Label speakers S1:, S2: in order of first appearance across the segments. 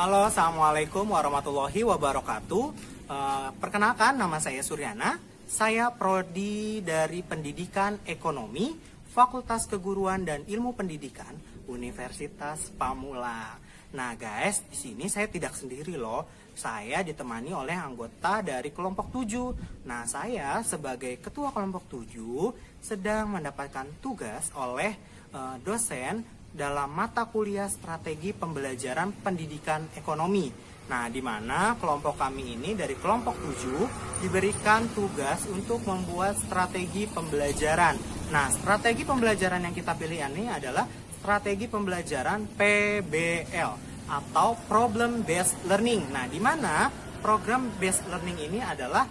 S1: Halo, Assalamualaikum warahmatullahi wabarakatuh. Perkenalkan, nama saya Suryana. Saya prodi dari Pendidikan Ekonomi, Fakultas Keguruan dan Ilmu Pendidikan, Universitas Pamulang. Nah, guys, di sini saya tidak sendiri loh. Saya ditemani oleh anggota dari kelompok 7. Nah, saya sebagai ketua kelompok 7 sedang mendapatkan tugas oleh dosen dalam mata kuliah strategi pembelajaran pendidikan ekonomi. Nah, di mana kelompok kami ini dari kelompok 7 diberikan tugas untuk membuat strategi pembelajaran. Nah, strategi pembelajaran yang kita pilih ini adalah strategi pembelajaran PBL atau Problem Based Learning. Nah, di mana program based learning ini adalah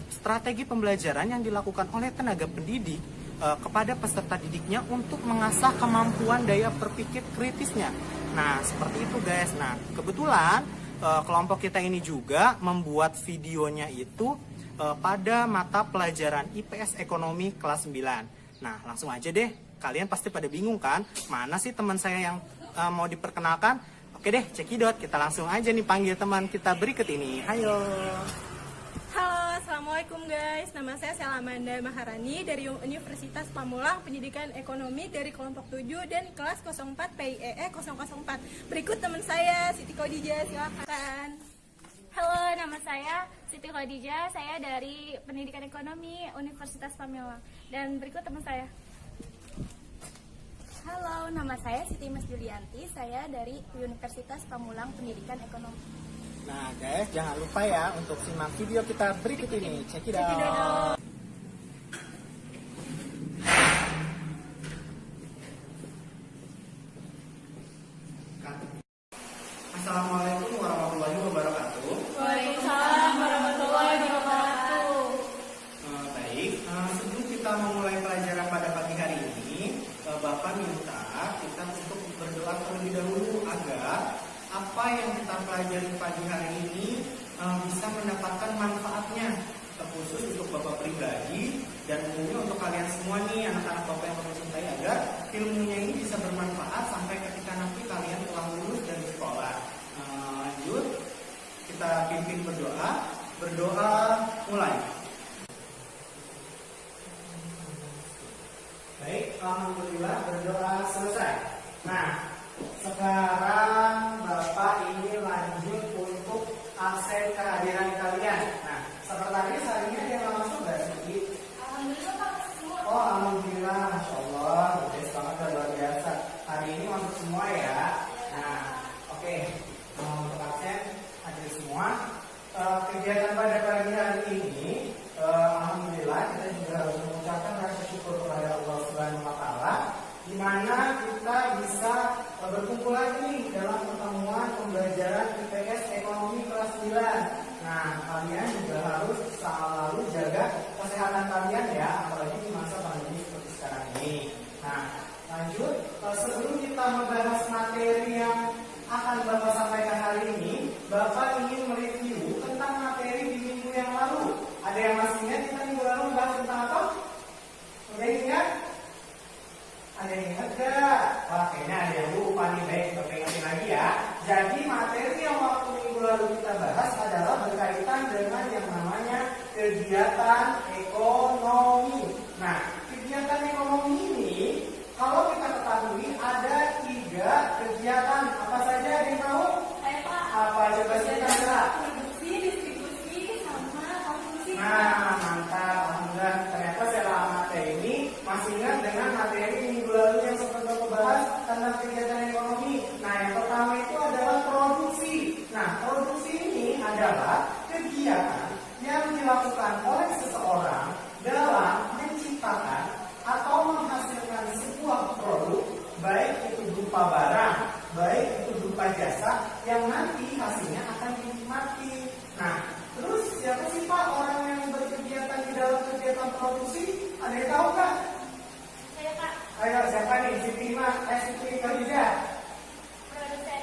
S1: strategi pembelajaran yang dilakukan oleh tenaga pendidik kepada peserta didiknya untuk mengasah kemampuan daya berpikir kritisnya. Nah, seperti itu guys. Nah, kebetulan kelompok kita ini juga membuat videonya itu pada mata pelajaran IPS Ekonomi kelas 9. Nah, langsung aja deh. Kalian pasti pada bingung kan? Mana sih teman saya yang mau diperkenalkan? Oke deh, cekidot. Kita langsung aja nih panggil teman kita berikut ini. Hayo.
S2: Halo, Assalamualaikum guys. Nama saya Selamanda Maharani dari Universitas Pamulang, Pendidikan Ekonomi dari kelompok 7 dan kelas 04 PIEE 004. Berikut teman saya, Siti Khadijah, silakan.
S3: Halo, nama saya Siti Khadijah, saya dari Pendidikan Ekonomi Universitas Pamulang. Dan berikut teman saya.
S4: Halo, nama saya Siti Mas Julianti, saya dari Universitas Pamulang Pendidikan Ekonomi.
S1: Nah guys, jangan lupa ya untuk simak video kita berikut ini. Check it out. Assalamualaikum warahmatullahi wabarakatuh.
S3: Waalaikumsalam warahmatullahi wabarakatuh.
S1: Baik, sebelum kita memulai pelajaran pada pagi hari ini, Bapak minta kita untuk berdoa terlebih dahulu agar apa yang kita pelajari pagi hari ini bisa mendapatkan manfaatnya, terkhusus untuk Bapak pribadi dan umumnya untuk kalian semua nih, anak-anak Bapak yang Bapak cintai, agar ilmunya ini bisa bermanfaat sampai ketika nanti kalian telah lulus dari sekolah. Lanjut, kita pimpin berdoa. Berdoa mulai. Baik, alhamdulillah berdoa selesai. Nah, sekarang Bapak ini lanjut untuk absen kehadiran kalian. Nah, sekretaris hari ini ada yang masuk nggak sih?
S3: Alhamdulillah Pak, semua.
S1: Oh, alhamdulillah, masya Allah, luar banget, luar biasa. Hari ini masuk semua ya. Nah, oke, untuk absen hadir semua. Kegiatan pada pagi hari ini, alhamdulillah kita juga harus mengucapkan rasa syukur kepada Allah Subhanahu Wa Taala, di mana kita bisa berkumpul lagi dalam pertemuan pembelajaran IPS Ekonomi kelas 9. Nah, kalian juga harus selalu jaga kesehatan kalian ya, apalagi di masa pandemi seperti sekarang ini. Nah, lanjut, sebelum kita membahas materi yang akan Bapak sampaikan hari ini, Bapak ingin mereview tentang materi di minggu yang lalu. Ada yang masih ingat kita minggu lalu bahas tentang apa? Udah ingat? Ada yang ingat gak? Wah, kayaknya ada yang lupa nih. Baik, kita ingatin lagi ya. Jadi materi yang waktu minggu lalu kita bahas adalah berkaitan dengan yang namanya kegiatan ekonomi. Nah, kegiatan ekonomi ini kalau kita ketahui ada 3 kegiatan. Apa saja, ada yang tahu?
S3: Saya Pak.
S1: Apa coba kita jelas?
S3: Produksi, distribusi, sama konsumsi.
S1: Nah, mantap. Alhamdulillah, ternyata Selamat ini masih ingat dengan materi minggu lalu yang sempat Bapak bahas tentang kegiatan ekonomi. Nah, yang pertama itu adalah produksi. Nah, produksi ini adalah kegiatan yang dilakukan oleh seseorang dalam menciptakan atau menghasilkan sebuah produk, baik itu berupa barang, baik itu berupa jasa, yang nanti hasilnya akan dinikmati. Nah, terus siapa sih Pak orang yang berkegiatan di dalam kegiatan produksi? Ada yang tahu Kak?
S3: Saya Pak,
S1: Ayo, siapa nih? Siti Khadijah.
S3: produsen.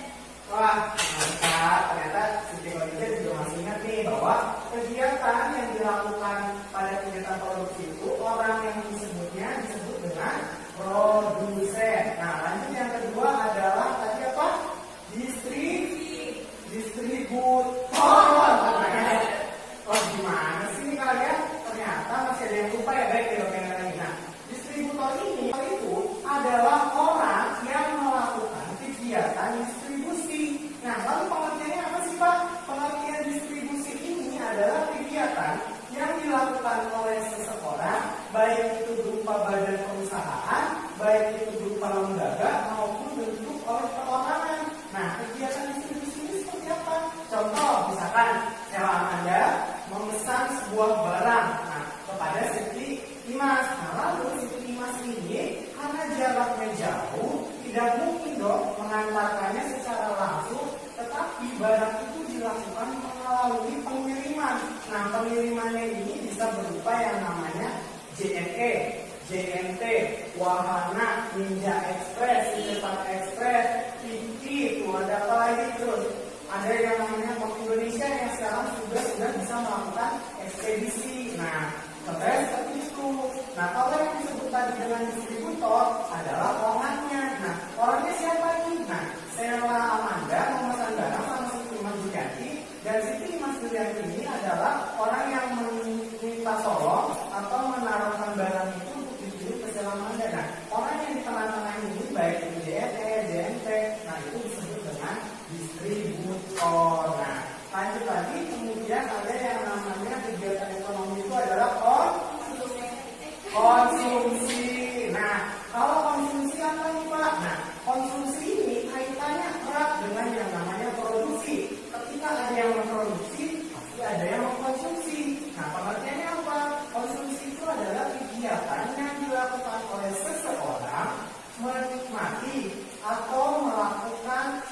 S1: Wah, mantap. Ternyata Siti Khadijah juga masih ingat nih bahwa kegiatan yang dilakukan pada kegiatan produksi itu orang yang disebut dengan produsen. Nah, lanjut yang kedua adalah tadi apa? Distribusi. ada apa lagi terus? Ada yang namanya Pos Indonesia yang sekarang sudah bisa melakukan ekspedisi. Nah, contohnya seperti itu. Nah, kalau yang disebut tadi dengan distributor adalah orangnya. Nah, orangnya siapa nih? Nah, Sheila Amanda, Muhammad Andana, sama Siti Mas Julianti. Dan Siti Mas Julianti ini adalah orang yang meminta tolong atau menaruhkan barang itu untuk dikirim ke Sheila Amanda. Nah, orang yang di tengah-tengah ini baik itu JNE, JNT, nah itu disebut dengan distributor. Nah, lanjut lagi, kemudian ada yang namanya kegiatan ekonomi itu adalah konsumsi. Nah, kalau konsumsi apa nih Pak? Nah, konsumsi ini kaitannya erat dengan yang namanya produksi. Ketika ada yang memproduksi, pasti ada yang mengkonsumsi. Nah, pengertiannya apa? Konsumsi itu adalah kegiatan yang dilakukan oleh seseorang menikmati atau melakukan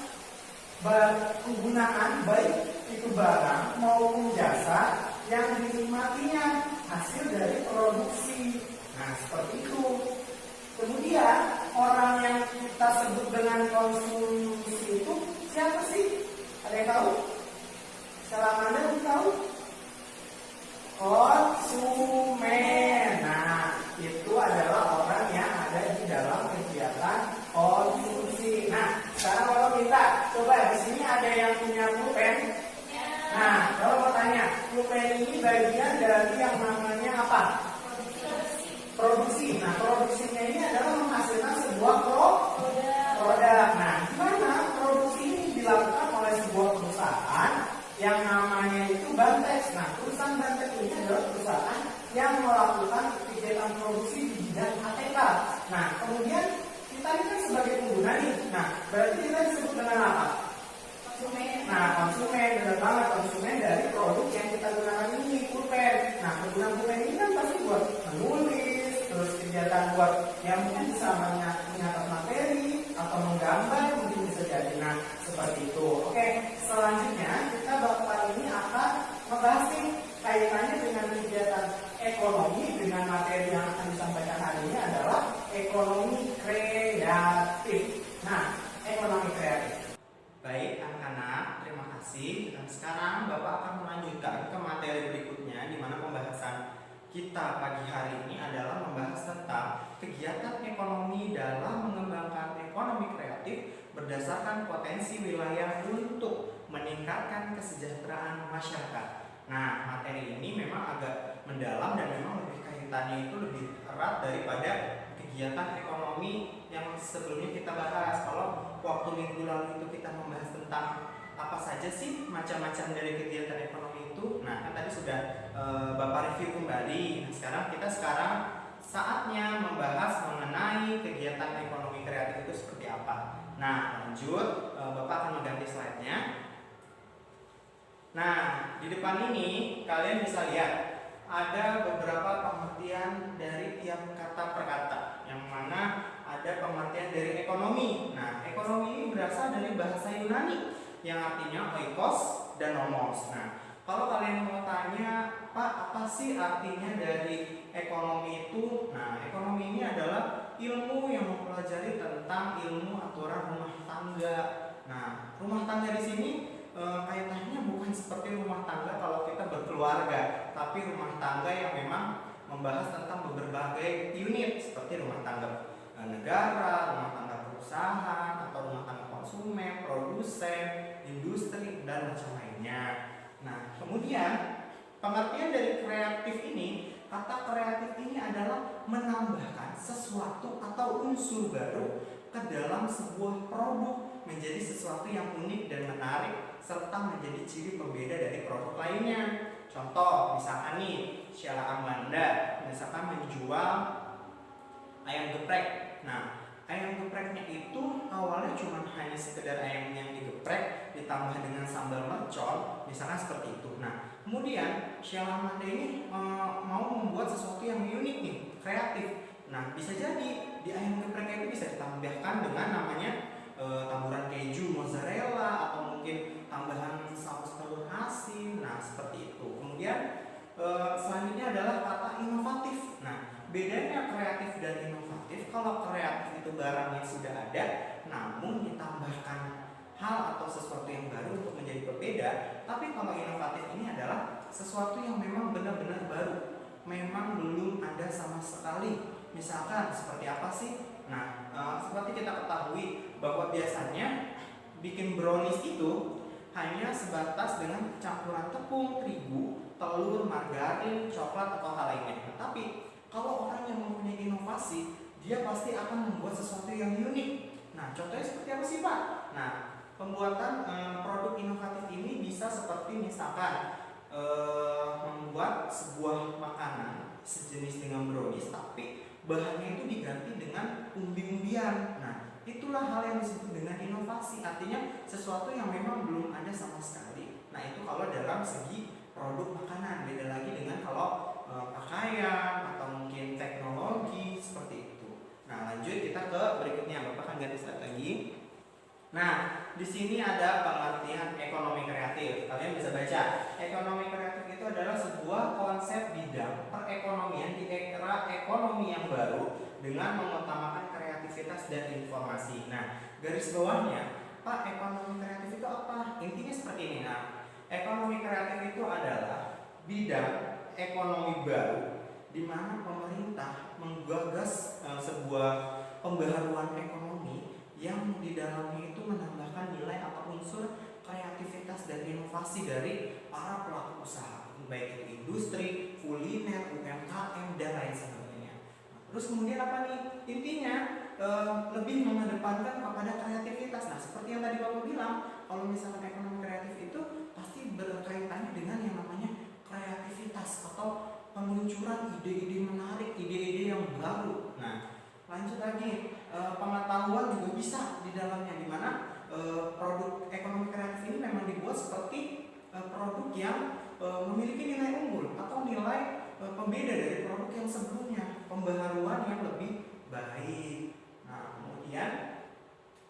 S1: penggunaan baik itu barang maupun jasa yang dinikmatinya hasil dari produksi. Nah, seperti itu. Kemudian orang yang kita sebut dengan konsumsi itu siapa sih? Ada yang tahu? Selama Anda tahu? Konsumen. Nah, itu adalah orang yang ada di dalam kegiatan konsumsi. Nah, sekarang kalau kita coba di sini ada yang punya pulpen. Nah, kalau mau tanya, pulpen ini bagian dari yang namanya apa? Produksi. Nah, produksinya ini adalah menghasilkan sebuah produk. Nah, gimana produksi ini dilakukan oleh sebuah perusahaan yang namanya itu Bantex. Nah, perusahaan Bantex ini adalah perusahaan yang melakukan kegiatan produksi di bidang ATK. Nah, kemudian kita ini kan sebagai pengguna nih. Nah, berarti kita disebut dengan apa? Konsumen. Nah, konsumen, benar banget, konsumen dari produk yang kita gunakan ini, pulpen. Nah, pengguna pulpen ini kan pasti buat menulis, terus kegiatan buat yang mungkin bisa menyatat materi atau menggambar, mungkin bisa jadi. Nah, seperti itu. Oke, selanjutnya kita bakal ini akan membahas nih kaitannya dengan kegiatan ekonomi dengan materi yang akan disampaikan hari ini adalah ekonomi kreatif. Nah, ekonomi kreatif. Baik, anak-anak, terima kasih. Dan sekarang Bapak akan melanjutkan ke materi berikutnya, di mana pembahasan kita pagi hari ini adalah membahas tentang kegiatan ekonomi dalam mengembangkan ekonomi kreatif berdasarkan potensi wilayah untuk meningkatkan kesejahteraan masyarakat. Nah, materi ini memang agak mendalam dan memang lebih kaitannya itu lebih erat daripada kegiatan ekonomi yang sebelumnya kita bahas. Kalau waktu minggu lalu itu kita membahas tentang apa saja sih macam-macam dari kegiatan ekonomi itu. Nah, kan tadi sudah Bapak review kembali. Nah, sekarang saatnya membahas mengenai kegiatan ekonomi kreatif itu seperti apa. Nah, lanjut, Bapak akan mengganti slide-nya. Nah, di depan ini kalian bisa lihat ada beberapa pengertian dari tiap kata per kata, yang mana ada pengertian dari ekonomi. Nah, ekonomi ini berasal dari bahasa Yunani yang artinya oikos dan nomos. Nah, kalau kalian mau tanya, Pak, apa sih artinya dari ekonomi itu? Nah, ekonomi ini adalah ilmu yang mempelajari tentang ilmu aturan rumah tangga. Nah, rumah tangga di sini kaitannya bukan seperti rumah tangga kalau kita berkeluarga, tapi rumah tangga yang memang membahas tentang berbagai unit seperti rumah tangga negara, rumah tangga perusahaan, atau rumah tangga konsumen, produsen, industri, dan macam lainnya. Nah, kemudian pengertian dari kreatif ini, kata kreatif ini adalah menambahkan sesuatu atau unsur baru ke dalam sebuah produk menjadi sesuatu yang unik dan menarik serta menjadi ciri pembeda dari produk lainnya. Contoh, misalkan nih, Sheila Amanda misalkan menjual ayam geprek. Nah, ayam gepreknya itu awalnya cuma hanya sekedar ayam yang digeprek ditambah dengan sambal mercon, misalkan seperti itu. Nah, kemudian Sheila Amanda ini mau membuat sesuatu yang unik nih, kreatif. Nah, bisa jadi di ayam gepreknya itu bisa ditambahkan dengan namanya taburan keju mozzarella atau mungkin tambahan saus telur asin. Nah, seperti itu. Kemudian selanjutnya adalah kata inovatif. Nah, bedanya kreatif dan inovatif, kalau kreatif itu barang yang sudah ada namun ditambahkan hal sesuatu yang baru untuk menjadi berbeda. Tapi kalau inovatif ini adalah sesuatu yang memang benar-benar baru, memang belum ada sama sekali. Misalkan seperti apa sih? Nah, seperti kita ketahui bahwa biasanya bikin brownies itu hanya sebatas dengan campuran tepung, terigu, telur, margarin, coklat, atau hal lainnya. Tapi kalau orang yang mempunyai inovasi, dia pasti akan membuat sesuatu yang unik. Nah, contohnya seperti apa sih, Pak? Nah, pembuatan produk inovatif ini bisa seperti misalkan membuat sebuah makanan sejenis dengan brownies, tapi bahannya itu diganti dengan umbi-umbian. Nah, itulah hal yang disebut dengan inovasi. Artinya sesuatu yang memang belum ada sama sekali. Nah, itu kalau dalam segi produk makanan. Beda lagi dengan kalau pakaian atau mungkin teknologi seperti itu. Nah, lanjut kita ke berikutnya. Bapak kan ganti slide lagi. Nah, di sini ada pengertian ekonomi kreatif. Kalian bisa baca. Ekonomi kreatif itu adalah sebuah konsep bidang perekonomian di era ekonomi yang baru dengan mengutamakan kreativitas dan informasi. Nah, garis bawahnya, Pak, ekonomi kreatif itu apa? Intinya seperti ini. Nah, ekonomi kreatif itu adalah bidang ekonomi baru di mana pemerintah menggagas sebuah pembaharuan ekonomi yang di dalamnya itu menambahkan nilai atau unsur kreativitas dan inovasi dari para pelaku usaha, baik itu industri, kuliner, UMKM, dan lain sebagainya. Terus kemudian apa nih? Intinya lebih mengedepankan kepada kreativitas. Nah, seperti yang tadi Bapak bilang, kalau misalkan ekonomi kreatif itu pasti berkaitannya dengan yang namanya kreativitas atau peluncuran ide-ide menarik, ide-ide yang baru. Nah, lanjut lagi, pengetahuan juga bisa di dalamnya, di mana produk ekonomi kreatif ini memang dibuat seperti produk yang memiliki nilai unggul atau nilai pembeda dari produk yang sebelumnya, pembaharuan yang lebih baik. Nah, kemudian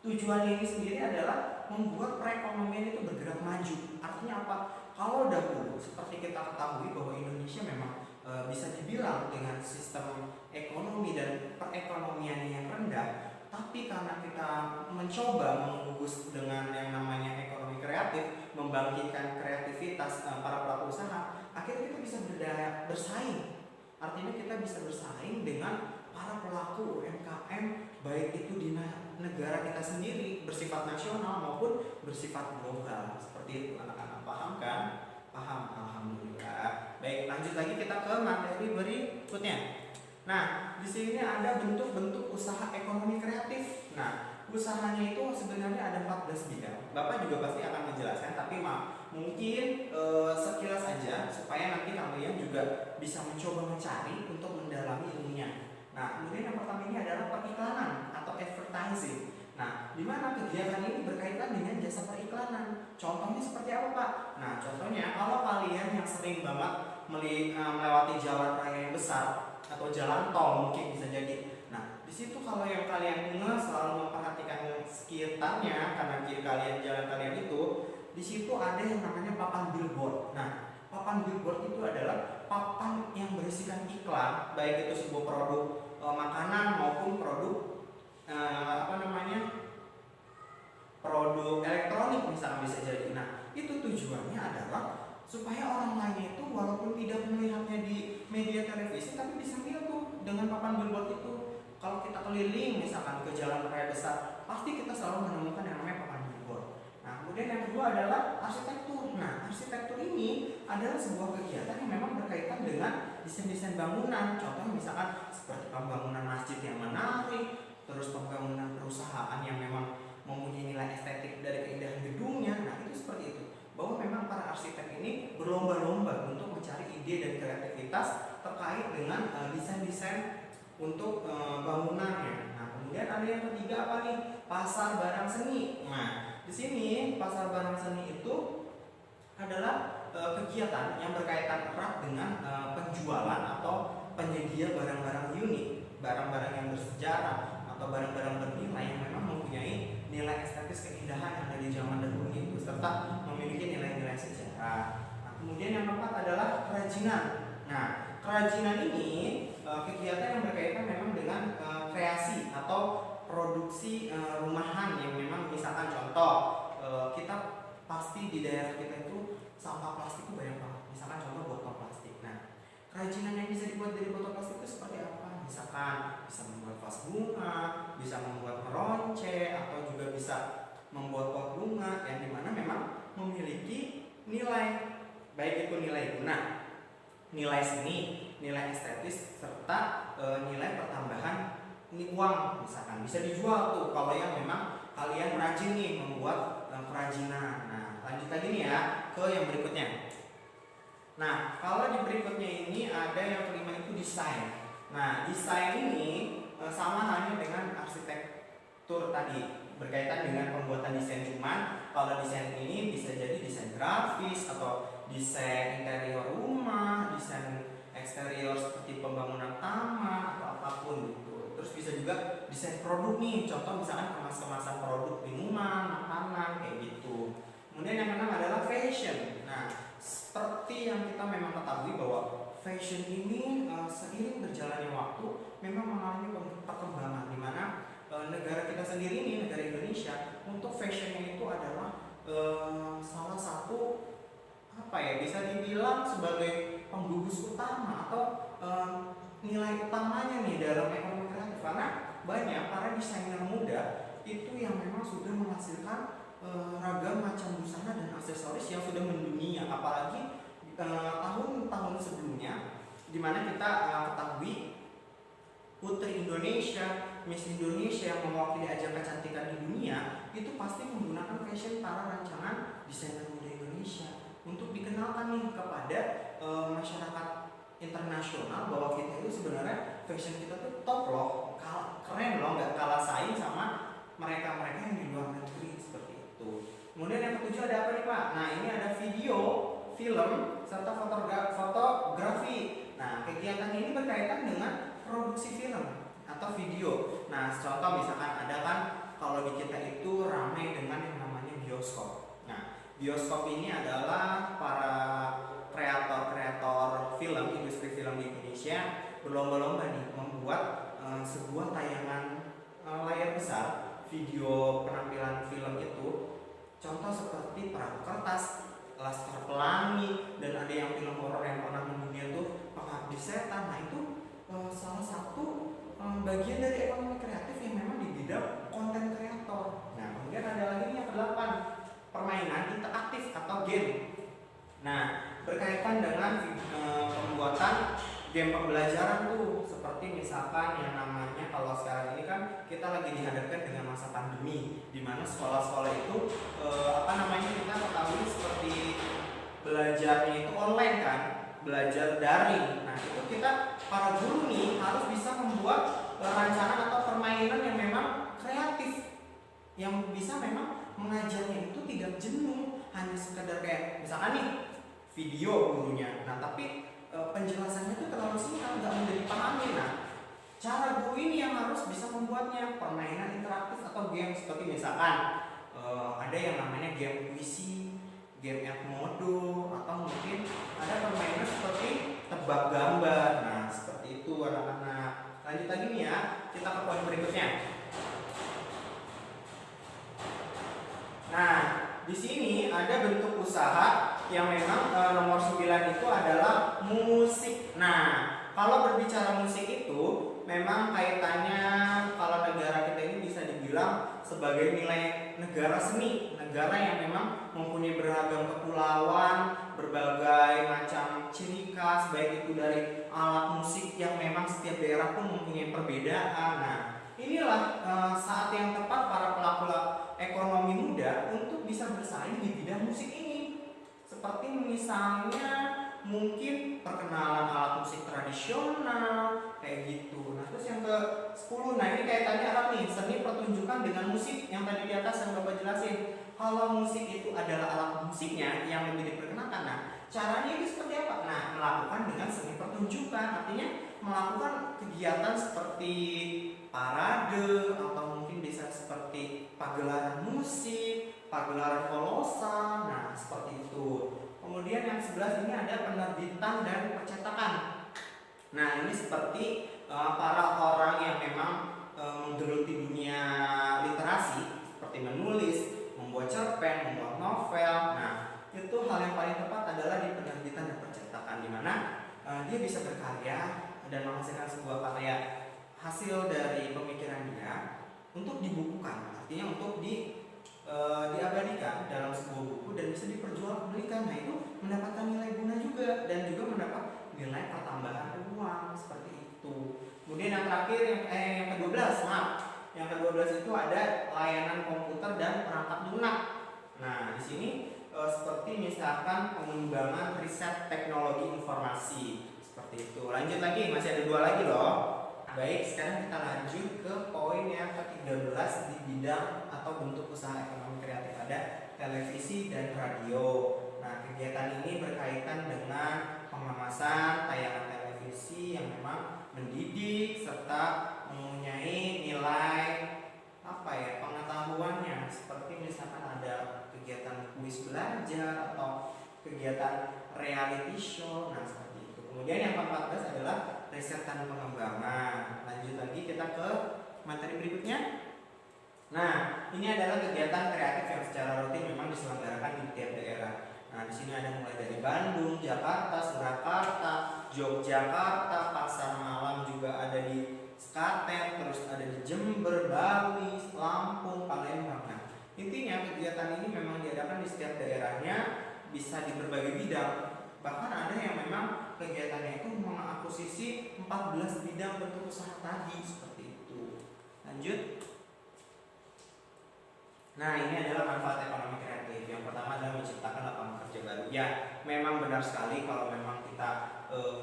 S1: tujuannya ini sendiri adalah membuat perekonomian itu bergerak maju. Artinya apa? Kalau dahulu seperti kita ketahui bahwa Indonesia memang bisa dibilang dengan sistem ekonomi dan perekonomian yang rendah, tapi karena kita mencoba mengugus dengan yang namanya ekonomi kreatif, membangkitkan kreativitas para pelaku usaha, akhirnya kita bisa bersaing. Artinya kita bisa bersaing dengan para pelaku UMKM, baik itu di negara kita sendiri bersifat nasional maupun bersifat global. Seperti itu, anak-anak paham kan? Paham, alhamdulillah. Baik, lanjut lagi kita ke materi berikutnya. Nah, di sini ada bentuk-bentuk usaha ekonomi kreatif. Nah, usahanya itu sebenarnya ada 14 bidang. Bapak juga pasti akan menjelaskan, tapi mungkin sekilas aja supaya nanti kalian juga bisa mencoba mencari untuk mendalami ilmunya. Nah, kemudian yang pertama ini adalah periklanan atau advertising. Nah, di mana kegiatan ini berkaitan dengan jasa periklanan. Contohnya seperti apa, Pak? Nah, contohnya kalau kalian yang sering banget melewati jalan raya yang besar atau jalan tol mungkin bisa jadi. Nah, di situ kalau yang kalian selalu memperhatikan sekitarnya karena kiri kalian jalan kalian itu, di situ ada yang namanya papan billboard. Nah, papan billboard itu adalah papan yang berisikan iklan, baik itu sebuah produk makanan maupun produk produk elektronik misalnya bisa jadi. Nah, itu tujuannya adalah supaya orang lain itu walaupun tidak melihatnya di media televisi tapi bisa lihat tuh dengan papan billboard itu. Kalau kita keliling misalkan ke jalan raya besar, pasti kita selalu menemukan yang namanya papan billboard. Nah, kemudian yang kedua adalah arsitektur. Nah, arsitektur ini adalah sebuah kegiatan yang memang berkaitan dengan desain-desain bangunan. Contohnya misalkan seperti pembangunan masjid yang menarik, terus pembangunan perusahaan yang memang mempunyai nilai estetik dari keindahan gedungnya. Nah, itu seperti itu. Bahwa memang para arsitek ini berlomba-lomba untuk mencari ide dan kreativitas terkait dengan desain-desain untuk bangunannya. Nah, kemudian ada yang ketiga apa nih? Pasar barang seni. Nah, di sini pasar barang seni itu adalah kegiatan yang berkaitan erat dengan penjualan atau penyedia barang-barang unik, barang-barang yang bersejarah atau barang-barang bernilai yang memang mempunyai nilai estetis keindahan yang dari zaman dahulu itu serta memiliki nilai-nilai sejarah. Nah, kemudian yang keempat adalah kerajinan. Nah, kerajinan ini kegiatan yang berkaitan memang dengan kreasi atau produksi rumahan yang memang misalkan contoh kita pasti di daerah kita itu sampah plastik itu banyak banget. Misalkan contoh botol plastik. Nah, kerajinan yang bisa dibuat dari botol plastik itu seperti apa? Misalkan bisa membuat vas bunga, bisa membuat meronce, atau juga bisa membuat pot bunga yang dimana memang memiliki nilai, baik itu nilai guna, nilai seni, nilai estetis, serta nilai pertambahan uang. Misalkan bisa dijual tuh kalau yang memang kalian rajin nih membuat kerajinan. Nah, lanjut lagi nih ya ke yang berikutnya. Nah, kalau di berikutnya ini ada yang kelima itu desain. Nah, desain ini sama halnya dengan arsitektur tadi, berkaitan dengan pembuatan desain. Cuman kalau desain ini bisa jadi desain grafis atau desain interior rumah, desain eksterior seperti pembangunan taman atau apapun gitu. Terus bisa juga desain produk nih, contoh misalkan kemas-kemasan produk minuman, makanan kayak gitu. Kemudian yang keenam adalah fashion. Nah, seperti yang kita memang ketahui bahwa fashion ini seiring berjalannya waktu memang mengalami perkembangan, di mana negara kita sendiri ini, negara Indonesia, untuk fashionnya itu adalah salah satu bisa dibilang sebagai penggugus utama atau nilai utamanya nih dalam ekonomi kreatif, karena banyak para desainer muda itu yang memang sudah menghasilkan ragam macam busana dan aksesoris yang sudah mendunia, apalagi tahun-tahun sebelumnya, dimana kita ketahui Putri Indonesia, Miss Indonesia yang mewakili ajang kecantikan di dunia itu pasti menggunakan fashion para rancangan desainer muda Indonesia untuk dikenalkan nih kepada masyarakat internasional bahwa kita itu sebenarnya fashion kita tuh top loh, keren loh, nggak kalah saing sama mereka-mereka yang di luar negeri seperti itu. Kemudian yang ketujuh ada apa nih Pak? Nah, ini ada video, film, serta fotografi. Nah, kegiatan ini berkaitan dengan produksi film atau video. Nah, contoh misalkan ada kan kalau di kita itu ramai dengan yang namanya bioskop. Nah, bioskop ini adalah para kreator-kreator film, industri film di Indonesia berlomba-lomba nih membuat sebuah tayangan layar besar, video penampilan film itu. Contoh seperti Perahu Kertas, Laskar Pelangi, dan ada yang film horor yang pernah mendunia tuh Pengabdi Setan. Nah, itu salah satu bagian dari ekonomi kreatif yang memang di bidang konten kreator. Nah, kemudian ada lagi yang ke-8, permainan interaktif atau game. Nah, berkaitan dengan pembuatan game pembelajaran tuh, seperti misalkan yang namanya, kalau sekarang ini kan kita lagi dihadapkan dengan masa pandemi, di mana sekolah-sekolah itu kita ketahui seperti belajarnya itu online kan, belajar daring. Nah, itu kita para guru nih harus bisa membuat rancangan atau permainan yang memang kreatif, yang bisa memang mengajarnya itu tidak jenuh hanya sekedar kayak misalkan nih video gurunya, nah tapi penjelasannya itu terlalu singkat, nggak mudah dipahami. Nah, cara guru ini yang harus bisa membuatnya permainan interaktif atau game, seperti misalkan ada yang namanya game puisi, game Edmodo, atau mungkin ada permainan seperti tebak gambar. Nah, seperti itu anak-anak. Lanjut lagi nih ya, kita ke poin berikutnya. Nah, di sini ada bentuk usaha yang memang nomor 9 itu adalah musik. Nah, kalau berbicara musik itu memang kaitannya, kalau negara kita ini bisa dibilang sebagai nilai negara seni, negara yang memang mempunyai beragam kepulauan, berbagai macam ciri khas, baik itu dari alat musik yang memang setiap daerah pun mempunyai perbedaan. Nah, inilah saat yang tepat para pelaku ekonomi muda untuk bisa bersaing di bidang musik ini. Seperti misalnya mungkin perkenalan alat musik tradisional kayak gitu. Nah, terus yang ke-10, nah ini kaitannya erat nih, seni pertunjukan dengan musik yang tadi di atas yang Bapak jelasin. Kalau musik itu adalah alat musiknya yang lebih diperkenalkan. Nah, caranya itu seperti apa? Nah, melakukan dengan seni pertunjukan, artinya melakukan kegiatan seperti parade atau mungkin bisa seperti pagelaran musik, pagelaran kolosal. Nah, seperti itu. Kemudian yang 11 ini ada penerbitan dan percetakan. Nah, ini seperti para orang yang memang menggeluti dunia literasi, seperti menulis, membuat cerpen, membuat novel, yang paling tepat adalah di penerbitan dan percetakan, di mana dia bisa berkarya dan menghasilkan sebuah karya hasil dari pemikiran dia untuk dibukukan, artinya untuk diabadikan dalam sebuah buku dan bisa diperjualbelikan. Nah, itu mendapatkan nilai guna juga dan juga mendapat nilai pertambahan uang seperti itu. Kemudian yang terakhir yang ke-12, maaf. Yang ke-12 itu ada layanan komputer dan perangkat lunak. Nah, di sini seperti misalkan pengembangan riset teknologi informasi seperti itu. Lanjut lagi, masih ada 2 lagi loh. Baik, sekarang kita lanjut ke poin yang ke-13 di bidang atau bentuk usaha ekonomi kreatif, ada televisi dan radio. Nah, kegiatan ini berkaitan dengan pengemasan tayangan televisi yang memang mendidik serta mempunyai nilai pengetahuannya, seperti misalkan ada kegiatan kuis belajar atau kegiatan reality show. Nah, seperti itu. Kemudian yang ke-14 adalah riset dan pengembangan. Lanjut lagi kita ke materi berikutnya. Nah, ini adalah kegiatan kreatif yang secara rutin memang diselenggarakan di tiap daerah. Nah, di sini ada mulai dari Bandung, Jakarta, Surakarta, Yogyakarta, Pasar Malam juga ada di Skaten, terus ada di Jember, Bali, Lampung, Palembang. Nah, intinya kegiatan ini memang diadakan di setiap daerahnya, bisa di berbagai bidang. Bahkan ada yang memang kegiatannya itu mengakuisisi 14 bidang bentuk usaha tadi, seperti itu. Lanjut. Nah, ini adalah manfaat ekonomi kreatif. Yang pertama adalah menciptakan lapangan kerja baru. Ya, memang benar sekali kalau memang kita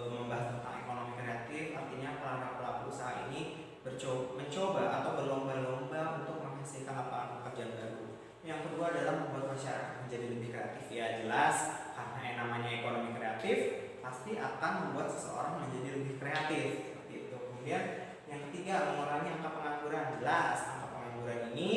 S1: membahas tentang ekonomi kreatif, artinya para pelaku usaha ini mencoba atau berlomba-lomba untuk menghasilkan lapangan pekerjaan baru. Yang kedua adalah membuat masyarakat menjadi lebih kreatif. Ya, jelas karena yang namanya ekonomi kreatif pasti akan membuat seseorang menjadi lebih kreatif, seperti itu. Kemudian yang ketiga, mengurangi angka pengangguran. Jelas angka pengangguran ini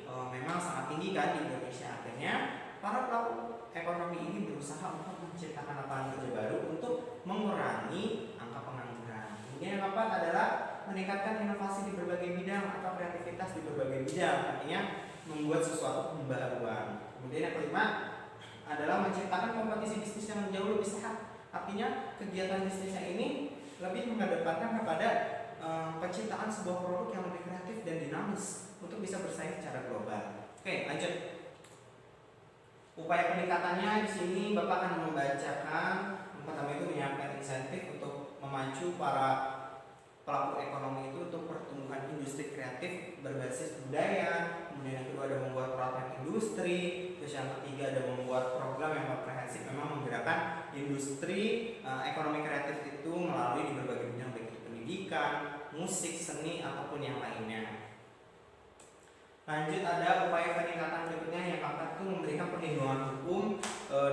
S1: memang sangat tinggi kan di Indonesia. Akhirnya para pelaku ekonomi ini berusaha untuk menciptakan lapangan kerja baru untuk mengurangi angka pengangguran. Kemudian yang keempat adalah meningkatkan inovasi di berbagai bidang atau kreativitas di berbagai bidang, artinya membuat sesuatu pembaruan. Kemudian yang kelima adalah menciptakan kompetisi bisnis yang jauh lebih sehat, artinya kegiatan bisnisnya ini lebih mengedepankan kepada penciptaan sebuah produk yang lebih kreatif dan dinamis untuk bisa bersaing secara global. Oke, lanjut. Upaya peningkatannya di sini Bapak akan membacakan. Yang pertama itu menyiapkan insentif untuk memacu para pelaku ekonomi itu untuk pertumbuhan industri kreatif berbasis budaya. Kemudian yang kedua ada membuat peralatan industri. Terus yang ketiga ada membuat program yang komprehensif, memang menggerakkan industri ekonomi kreatif itu melalui di berbagai bidang, baik itu pendidikan, musik, seni ataupun yang lainnya. Lanjut, ada upaya peningkatan berikutnya yang keempat itu memberikan perlindungan hukum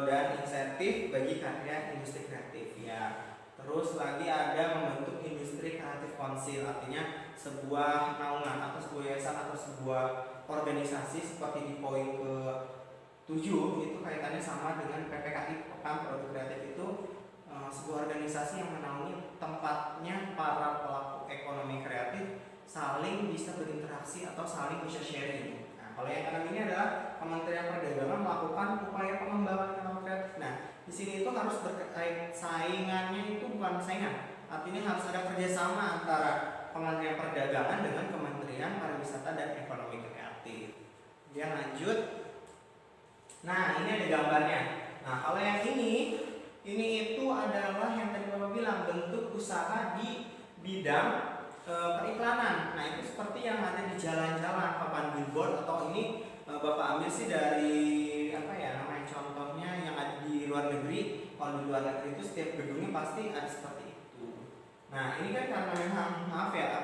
S1: dan insentif bagi karya industri kreatif. Ya, terus lagi ada membentuk industri kreatif konsil, artinya sebuah naungan atau sebuah yayasan atau sebuah organisasi seperti di poin ke-7 itu kaitannya sama dengan PPKI, Pekan Produk Kreatif itu sebuah organisasi yang menaungi tempatnya para pelaku ekonomi kreatif saling bisa berinteraksi atau saling bisa sharing. Nah, kalau yang kanan ini adalah Kementerian Perdagangan melakukan upaya pengembangan ekonomi kreatif. Nah, di sini itu harus berkait saingannya itu bukan saingan, artinya harus ada kerjasama antara Kementerian Perdagangan dengan Kementerian Pariwisata dan Ekonomi Kreatif. Kemudian lanjut. Nah, ini ada gambarnya. Nah, kalau yang ini itu adalah yang tadi Bapak bilang bentuk usaha di bidang periklanan. Nah, itu seperti yang ada di jalan-jalan, papan billboard, atau ini Bapak ambil sih dari namanya contohnya yang ada di luar negeri. Kalau di luar negeri itu setiap gedungnya pasti ada seperti itu. Nah, ini kan karena memang maaf ya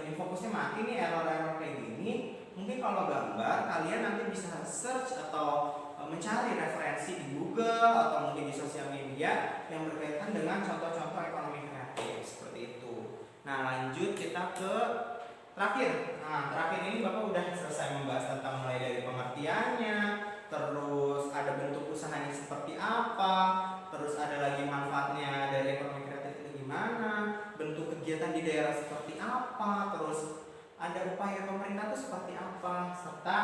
S1: infokusnya mati nih, error-error kayak gini. Mungkin kalau gambar kalian nanti bisa search atau mencari referensi di Google atau mungkin di sosial media yang berkaitan dengan contoh-contoh ekonomi kreatif seperti itu. Nah, lanjut kita ke terakhir. Nah, terakhir ini Bapak udah selesai membahas tentang mulai dari pengertiannya, terus ada bentuk usahanya seperti apa, terus ada lagi manfaatnya dari ekonomi kreatif itu gimana, bentuk kegiatan di daerah seperti apa, terus ada upaya pemerintah itu seperti apa, serta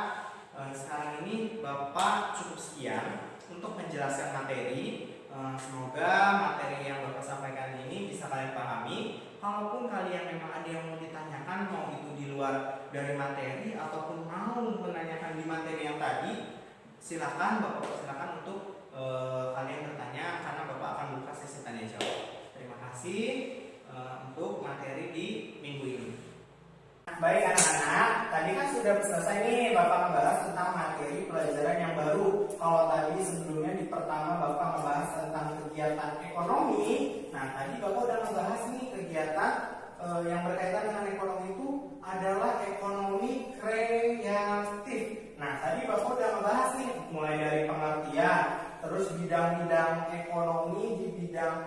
S1: sekarang ini Bapak cukup cukup sekian untuk menjelaskan materi. Semoga materi yang Bapak sampaikan ini bisa kalian pahami. Kalaupun kalian memang ada yang mau ditanyakan, mau itu di luar dari materi ataupun mau menanyakan di materi yang tadi, silakan Bapak silakan untuk kalian bertanya, karena Bapak akan buka sesi tanya jawab. Terima kasih untuk materi di minggu ini. Baik anak-anak, tadi kan sudah selesai nih Bapak membahas tentang materi pelajaran yang baru. Kalau tadi sebelumnya di pertama Bapak membahas tentang kegiatan ekonomi, nah tadi Bapak udah membahas nih kegiatan yang berkaitan dengan ekonomi itu adalah ekonomi kreatif. Nah tadi Bapak udah membahas nih mulai dari pengertian, terus bidang-bidang ekonomi di bidang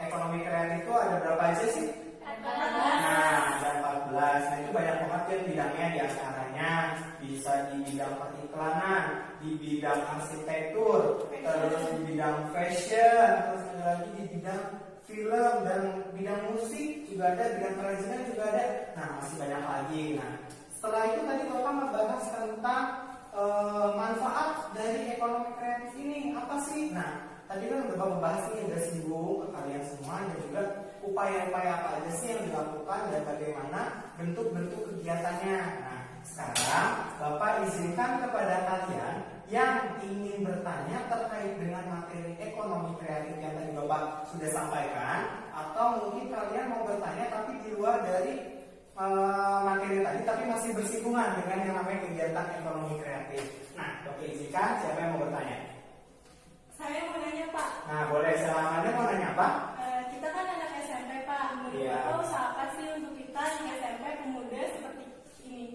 S1: ekonomi kreatif itu ada berapa aja sih? Nah, ada 14. Nah, itu banyak banget ya bidangnya, diantaranya bisa di bidang periklanan, di bidang arsitektur, terus di bidang fashion, terus ada lagi di bidang film dan bidang musik juga ada, bidang kerajinan juga ada. Nah, masih banyak lagi. Nah, setelah itu tadi Bapak membahas tentang manfaat dari ekonomi kreatif ini apa sih? Nah, tadi kan Bapak membahas ini udah singgung ke kalian semua, dan juga upaya-upaya apa aja sih yang dilakukan dan bagaimana bentuk-bentuk kegiatannya. Nah, sekarang Bapak izinkan kepada kalian yang ingin bertanya terkait dengan materi ekonomi kreatif yang tadi Bapak sudah sampaikan, atau mungkin kalian mau bertanya tapi di luar dari materi tadi, tapi masih bersinggungan dengan yang namanya kegiatan ekonomi kreatif. Nah, Bapak izinkan, siapa yang mau bertanya?
S2: Saya mau nanya Pak.
S1: Nah, boleh, silakan. Mau nanya apa?
S2: Kita kan anak SMP Pak. Menurut
S1: Iya.
S2: Bapak usaha apa sih untuk kita yang SMP pemuda seperti ini?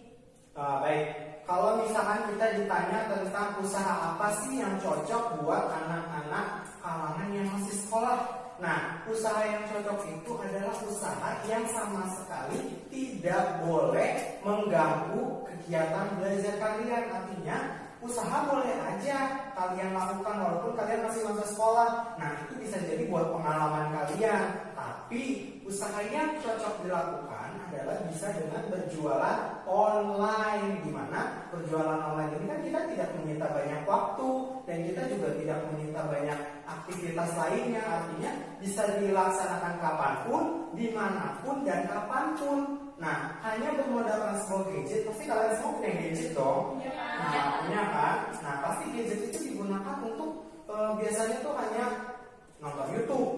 S1: Baik, kalau misalkan kita ditanya tentang usaha apa sih yang cocok buat anak-anak kalangan yang masih sekolah. Nah, usaha yang cocok itu adalah usaha yang sama sekali tidak boleh mengganggu kegiatan belajar kalian. Artinya, usaha boleh aja kalian lakukan walaupun kalian masih masa sekolah. Nah, itu bisa jadi buat pengalaman kalian. Tapi usaha yang cocok dilakukan adalah bisa dengan berjualan online, di mana berjualan online ini kan kita tidak menyita banyak waktu dan kita juga tidak menyita banyak aktivitas lainnya. Artinya bisa dilaksanakan kapanpun, dimanapun dan kapanpun. Nah, hanya bermodalkan sebuah gadget, pasti kalian semua punya gadget dong. Nah, punya kan? Nah, pasti gadget itu digunakan untuk biasanya tuh hanya nonton YouTube,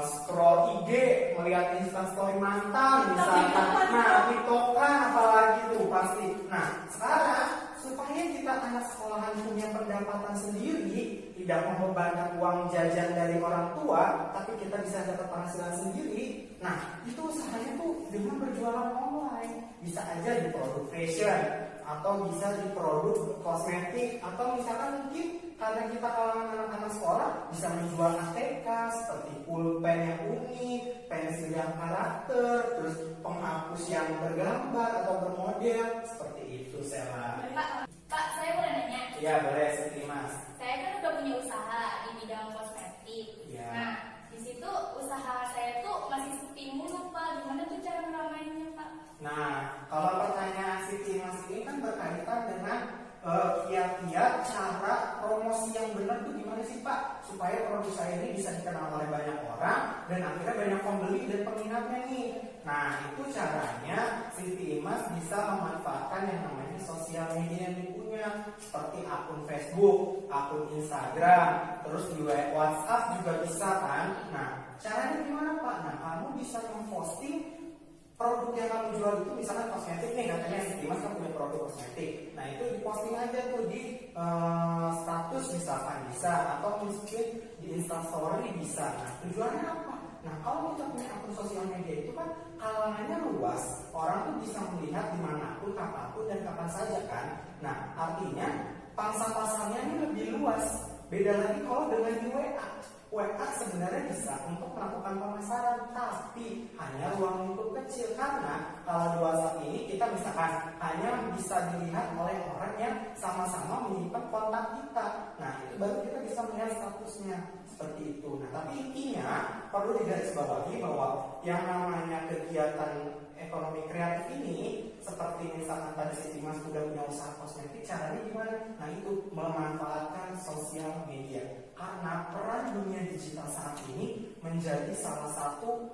S1: scroll IG, melihat instastory mantan, misalkan. Nah, TikTokan apalagi tuh pasti. Nah, sekarang supaya kita anak sekolahan punya pendapatan sendiri, tidak membebankan uang jajan dari orang tua, tapi kita bisa dapat penghasilan sendiri. Nah, itu usahanya tuh dengan berjualan online. Bisa aja di produk fashion, atau bisa di produk kosmetik, atau misalkan mungkin karena kita kalangan anak-anak sekolah bisa menjual ATK seperti pulpen yang unik, pensil yang karakter, terus penghapus yang bergambar atau bermodel, seperti itu. Sela.
S3: Pak, saya boleh nanya?
S1: Iya, boleh, Siti Mas.
S3: Saya kan udah punya usaha di bidang kosmetik.
S1: Ya.
S3: Nah, di situ usaha saya tuh masih sepi mulu Pak. Gimana tuh cara meramainya Pak?
S1: Nah, kalau pertanyaan Siti Mas ini kan berkaitan dengan kiat-kiat cara promosi yang benar tuh gimana sih Pak, supaya produk saya ini bisa dikenal oleh banyak orang dan akhirnya banyak pembeli dan peminatnya nih. Nah, itu caranya Siti Mas bisa memanfaatkan yang namanya sosial media yang dipunya, seperti akun Facebook, akun Instagram, terus di WhatsApp juga bisa kan. Nah, caranya gimana Pak? Nah, kamu bisa memposting produk yang kamu jual itu, misalnya kosmetik nih, katanya Siti Mas kan punya produk kosmetik. Nah, itu diposting aja tuh di status misalkan bisa, atau mungkin di Instastory bisa. Nah, tujuannya apa? Nah, kalau kita punya akun sosial media itu kan kalangannya luas, orang tuh bisa melihat dimanapun, kapanpun dan kapan saja kan. Nah, artinya pangsa pasarnya ini lebih luas. Beda lagi kalau dengan di WA. WA sebenarnya bisa untuk melakukan pemasaran, tapi hanya ruang lingkup kecil, karena kalau di WhatsApp ini kita misalkan hanya bisa dilihat oleh orang yang sama-sama menyimpan kontak kita. Nah, itu baru kita bisa melihat statusnya seperti itu. Nah, tapi intinya perlu digarisbawahi bahwa yang namanya kegiatan ekonomi kreatif ini seperti misalkan pada Siti Mas udah punya usaha kosmetik, caranya gimana? Nah itu memanfaatkan sosial media, karena peran dunia digital saat ini menjadi salah satu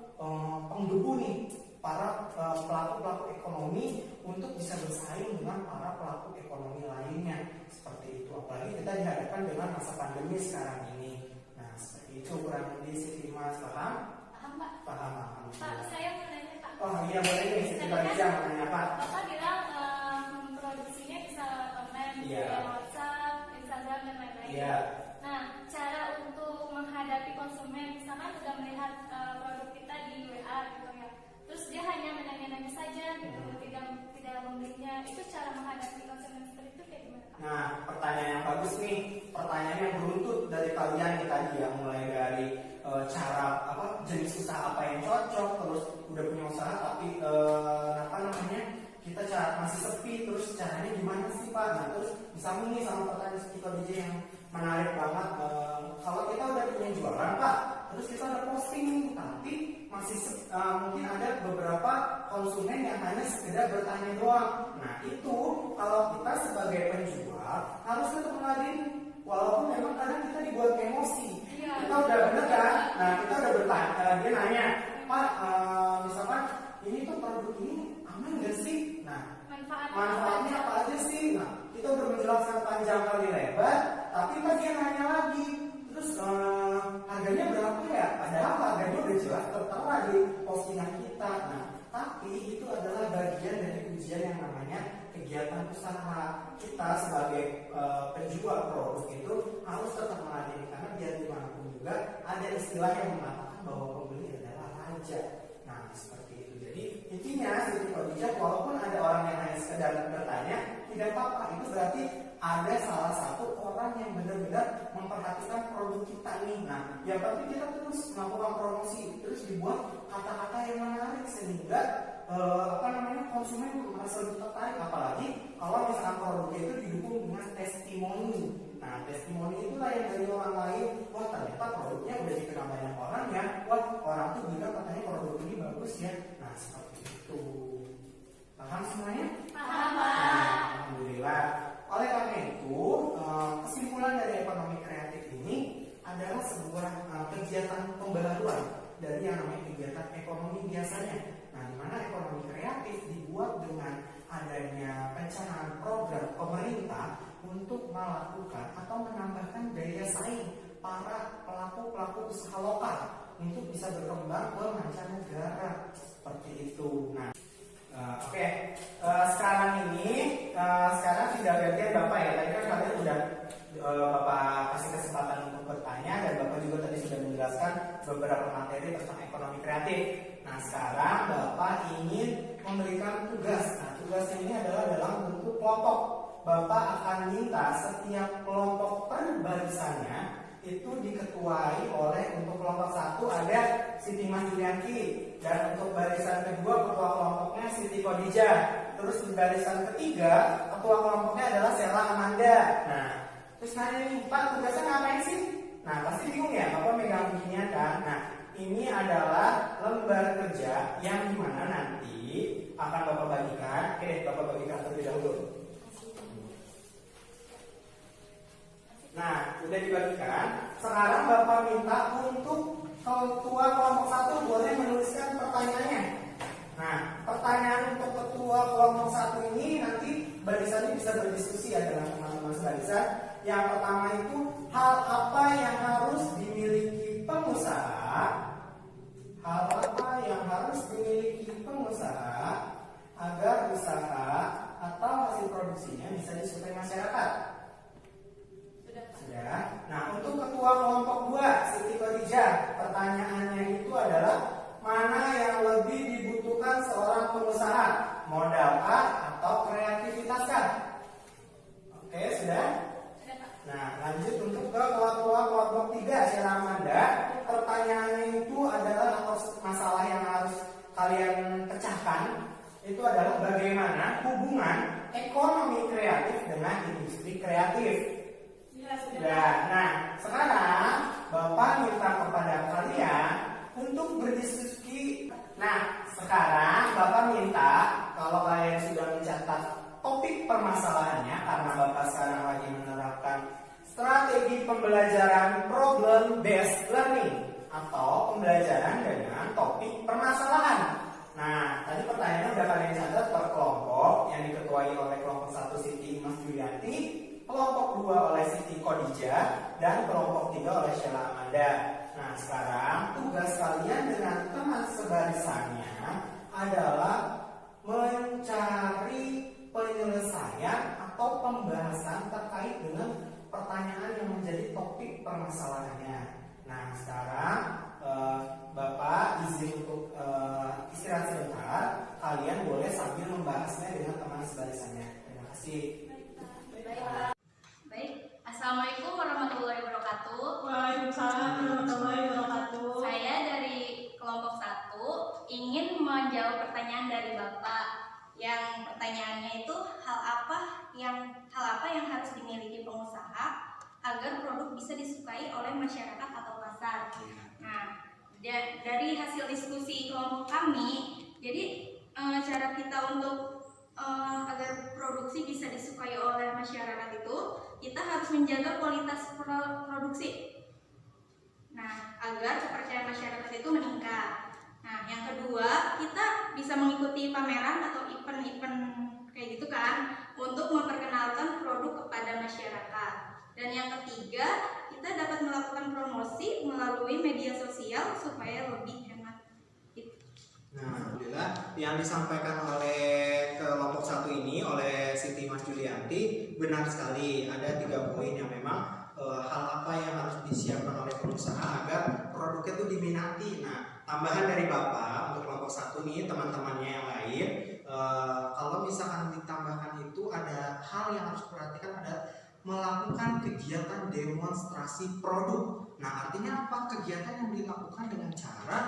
S1: penggebu nih para pelaku-pelaku ekonomi untuk bisa bersaing dengan para pelaku ekonomi lainnya, seperti itu. Apalagi kita dihadapkan dengan masa pandemi sekarang ini. Nah seperti itu kurang lebih Siti Mas, paham?
S3: Paham, Pak.
S1: Paham.
S3: Pak, saya mau nanya, Pak.
S1: Oh iya boleh nih, Siti Khadijah mau nanya apa?
S3: Bapak bilang produksinya bisa online,
S1: Iya.
S3: via WhatsApp, Instagram, dan lain-lain.
S1: Iya.
S3: Nah, cara untuk menghadapi konsumen, misalkan sudah melihat produk kita di WA gitu ya, terus dia hanya menanya-nanya saja gitu, tidak membelinya, itu cara menghadapi konsumen seperti itu kayak gimana, Pak?
S1: Nah, pertanyaan yang bagus nih, pertanyaan yang beruntut dari kalian nih tadi ya, mulai dari cara jenis usaha apa yang cocok, terus udah punya usaha tapi kita masih sepi, terus caranya gimana sih Pak? Nah, terus disambung nih sama pertanyaan Siti Khadijah yang menarik banget. Kalau kita udah punya jualan Pak, terus kita udah posting nih, tapi masih mungkin ada beberapa konsumen yang hanya sekedar bertanya doang. Nah itu kalau kita sebagai penjual harus tetap meladeni, walaupun memang kadang kita dibuat emosi. Kita udah bener kan? Nah kita udah bertanya, dia nanya, Pak, misalkan ini tuh produk ini aman gak sih? Nah manfaatnya apa aja sih? Nah kita udah menjelaskan panjang kali lebar, tapi kan dia nanya lagi, terus harganya berapa ya? Padahal harganya udah jelas tertera di postingan kita. Nah tapi itu adalah bagian dari ujian yang namanya kegiatan usaha. Kita sebagai penjual produk itu harus tetap meladeni, karena biar dimanapun juga ada istilah yang mengatakan bahwa pembeli adalah raja. Nah seperti itu. Jadi intinya Siti Khadijah, walaupun ada orang yang hanya sekedar bertanya, tidak apa-apa. Itu berarti ada salah satu orang yang benar-benar memperhatikan produk kita nih. Nah yang penting kita terus melakukan promosi, terus dibuat kata-kata yang menarik sehingga konsumen merasa lebih tertarik. Apalagi kalau misalkan produknya itu didukung dengan testimoni. Nah testimoni itulah yang dari orang lain, wah ternyata produknya udah dikenal banyak orang ya, wah orang tuh bilang katanya produk ini bagus ya. Nah seperti itu. Paham semuanya?
S3: Paham, Pak.
S1: Nah, alhamdulillah. Oleh karena itu, kesimpulan dari ekonomi kreatif ini adalah sebuah kegiatan pembaharuan dari yang namanya kegiatan ekonomi biasanya. Nah, di mana ekonomi kreatif dibuat dengan adanya perencanaan program pemerintah untuk melakukan atau menambahkan daya saing para pelaku-pelaku usaha lokal untuk bisa berkembang ke mancanegara, seperti itu. Nah, sekarang tidak gantian Bapak ya. Tadi kan kalian udah Bapak kasih kesempatan untuk bertanya, dan Bapak juga tadi sudah menjelaskan beberapa materi tentang ekonomi kreatif. Nah sekarang Bapak ingin memberikan tugas. Nah tugasnya ini adalah dalam bentuk kelompok. Bapak akan minta setiap kelompok per barisannya itu diketuai oleh, untuk kelompok 1 ada Siti Mas Julianti, dan untuk barisan kedua ketua kelompoknya Siti Khadijah. Terus di barisan ketiga ketua kelompoknya adalah Sela Amanda. Nah terus nanya nih, Pak tugasnya ngapain sih? Nah pasti bingung ya, Bapak megang beginian kan. Nah ini adalah lembar kerja yang dimana nanti akan Bapak bagikan. Oke, Bapak bagikan terlebih dahulu. Nah, udah dibagikan. Sekarang Bapak minta untuk ketua kelompok 1 boleh menuliskan pertanyaannya. Nah, pertanyaan untuk ketua kelompok 1 ini nanti barisannya bisa berdiskusi ya dengan teman-teman sebarisan. Yang pertama itu, hal apa yang harus dimiliki pengusaha? Hal apa yang harus dimiliki pengusaha agar usaha atau hasil produksinya bisa disukai masyarakat? Sudah. Nah, untuk ketua kelompok 2, Siti Khadijah, pertanyaannya itu adalah mana yang lebih dibutuhkan seorang pengusaha, modal A atau kreativitas K? Oke, sudah?
S3: Sudah, Pak.
S1: Nah, lanjut untuk ke ketua kelompok 3, Sela Amanda. Pertanyaannya itu adalah, atau masalah yang harus kalian pecahkan itu adalah bagaimana hubungan ekonomi kreatif dengan industri kreatif. Nah, sekarang Bapak minta kepada kalian untuk berdiskusi. Nah, sekarang Bapak minta, kalau kalian sudah di pembelajaran problem based learning atau pembelajaran dengan topik permasalahan. Nah, tadi pertanyaannya udah kalian catat per kelompok yang diketuai oleh kelompok 1 Siti Mas Julianti, kelompok 2 oleh Siti Khadijah, dan kelompok 3 oleh Sheila Amanda. Nah, sekarang tugas kalian dengan teman sebarisannya adalah mencari penyelesaian atau pembahasan terkait dengan pertanyaan yang menjadi topik permasalahannya. Nah, sekarang Bapak izin untuk istirahat sebentar. Kalian boleh sambil membahasnya dengan teman sebarisannya. Terima kasih.
S3: Baik. Assalamualaikum warahmatullahi wabarakatuh.
S2: Waalaikumsalam warahmatullahi wabarakatuh.
S3: Saya dari kelompok 1 ingin menjawab pertanyaan dari Bapak. Yang pertanyaannya itu hal apa yang harus dimiliki pengusaha agar produk bisa disukai oleh masyarakat atau pasar. Nah, dari hasil diskusi kelompok kami, jadi cara kita untuk agar produksi bisa disukai oleh masyarakat itu, kita harus menjaga kualitas produksi. Nah, agar kepercayaan masyarakat itu meningkat. Nah, yang kedua, kita bisa mengikuti pameran atau event-event kayak gitu kan, untuk memperkenalkan produk kepada masyarakat. Dan yang ketiga, kita dapat melakukan promosi melalui media sosial supaya lebih hemat.
S1: Nah, alhamdulillah yang disampaikan oleh kelompok 1 ini oleh Siti Mas Julianti benar sekali. Ada 3 poin yang memang hal apa yang harus disiapkan oleh pengusaha agar produknya itu diminati. Nah, tambahan dari Bapak untuk kelompok 1 nih, teman-temannya yang lain, kalau misalkan ditambahkan itu ada hal yang harus diperhatikan, ada melakukan kegiatan demonstrasi produk. Nah, artinya apa? Kegiatan yang dilakukan dengan cara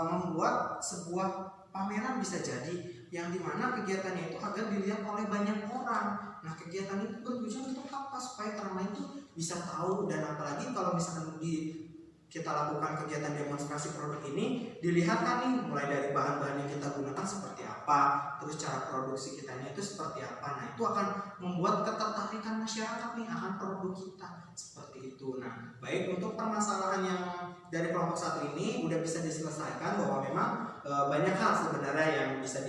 S1: membuat sebuah pameran bisa jadi, yang dimana kegiatannya itu agar dilihat oleh banyak orang. Nah, kegiatan itu bertujuan untuk apa? Supaya orang lain itu bisa tahu, dan apalagi kalau misalkan kita lakukan kegiatan demonstrasi produk ini, dilihat kan nih mulai dari bahan-bahan yang kita gunakan seperti apa, terus cara produksi kitanya itu seperti apa. Nah, itu akan membuat ketertarikan masyarakat nih akan produk kita seperti itu. Nah, baik, untuk permasalahan yang dari kelompok 1 ini udah bisa diselesaikan, bahwa memang banyak hal sebenarnya yang bisa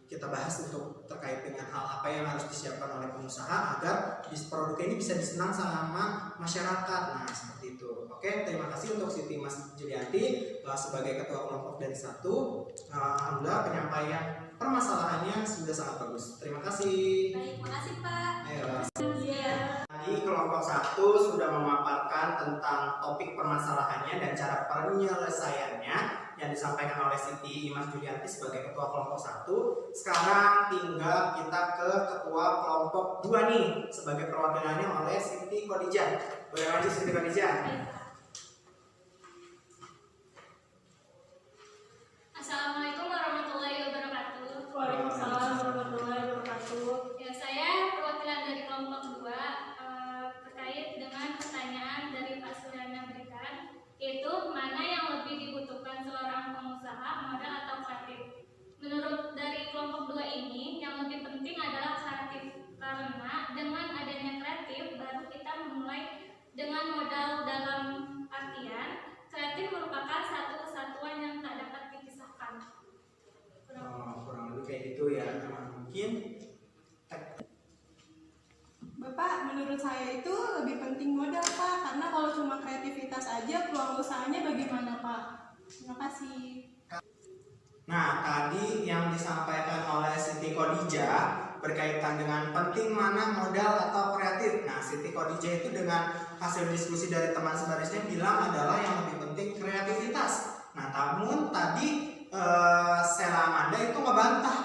S1: kita bahas untuk terkait dengan hal apa yang harus disiapkan oleh pengusaha agar produk ini bisa disenang sama masyarakat. Nah, seperti itu. Oke, terima kasih untuk Siti Mas Julianti sebagai ketua kelompok dari 1. Alhamdulillah penyampaian permasalahannya sudah sangat bagus. Terima kasih.
S3: Baik, makasih Pak.
S1: Ayo.
S3: Iya.
S1: Tadi kelompok 1 sudah memaparkan tentang topik permasalahannya dan cara penyelesaiannya yang disampaikan oleh Siti Mas Julianti sebagai ketua kelompok 1. Sekarang tinggal kita ke ketua kelompok 2 nih, sebagai perwakilannya oleh Siti Khadijah. Boleh maju Siti Khadijah.
S3: Assalamualaikum warahmatullahi wabarakatuh.
S2: Waalaikumsalam warahmatullahi wabarakatuh.
S3: Ya, saya perwakilan dari kelompok 2 terkait dengan pertanyaan dari Pak Suryana berikan, yaitu mana yang lebih dibutuhkan seorang pengusaha, modal atau kreatif. Menurut dari kelompok 2 ini, yang lebih penting adalah kreatif, karena dengan adanya kreatif baru kita memulai dengan modal. Dalam artian kreatif merupakan satu kesatuan yang tak dapat dipisahkan.
S1: Kurang lebih kayak gitu ya. Mungkin
S2: Bapak, menurut saya itu lebih penting modal, Pak, karena kalau cuma kreativitas aja, peluang usahanya bagaimana, Pak? Terima kasih.
S1: Nah, tadi yang disampaikan oleh Siti Khadijah berkaitan dengan penting mana modal atau kreatif. Nah, Siti Khadijah itu dengan hasil diskusi dari teman sebarisnya bilang adalah yang lebih penting kreativitas. Nah, namun tadi Sheila Amanda itu ngebantah,